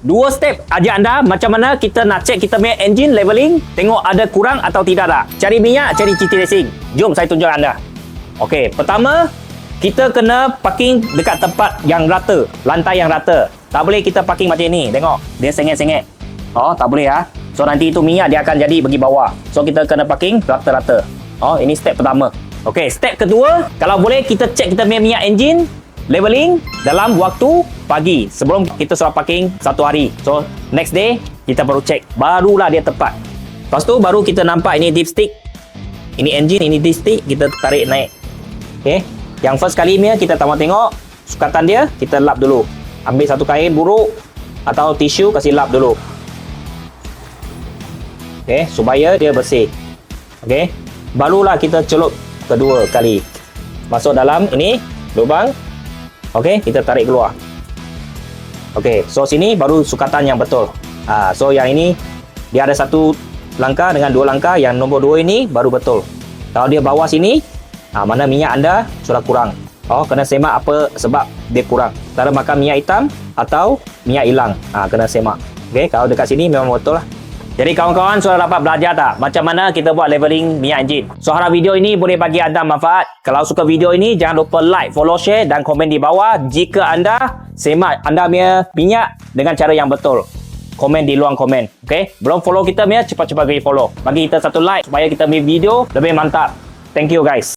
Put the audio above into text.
Dua step ajar anda macam mana kita nak check kita punya engine leveling, tengok ada kurang atau tidak tak. Cari minyak, cari GT Racing. Jom saya tunjuk anda. Okey, pertama kita kena parking dekat tempat yang rata, lantai yang rata. Tak boleh kita parking macam ni. Tengok, dia sengit-sengit. Oh, tak boleh ya. So nanti itu minyak dia akan jadi pergi bawah. So kita kena parking rata-rata. Oh, ini step pertama. Okey, step kedua, kalau boleh kita check kita punya minyak engine leveling dalam waktu pagi sebelum kita suruh parking satu hari. So next day kita baru check, barulah dia tepat. Lepas tu baru kita nampak ini dipstick, ini engine, ini dipstick, kita tarik naik. Okay, yang first kali ni kita tengok sukatan dia, kita lap dulu. Ambil satu kain buruk atau tisu, kasih lap dulu. Okay, supaya dia bersih. Okay, barulah kita celup kedua kali masuk dalam ini lubang. Okey, kita tarik keluar. Okey, so sini baru sukatan yang betul. So yang ini dia ada satu langkah dengan dua langkah, yang nombor 2 ini baru betul. Kalau dia bawah sini, mana minyak anda sudah kurang. Oh, kena semak apa sebab dia kurang. Antara makan minyak hitam atau minyak hilang. Kena semak. Okey, kalau dekat sini memang betul lah. Jadi kawan-kawan sudah dapat belajar tak macam mana kita buat leveling minyak enjin. So harap video ini boleh bagi anda manfaat. Kalau suka video ini jangan lupa like, follow, share dan komen di bawah jika anda semak anda punya minyak dengan cara yang betul. Komen di ruang komen. Okay? Belum follow kita punya, cepat-cepat bagi follow. Bagi kita satu like supaya kita punya video lebih mantap. Thank you guys.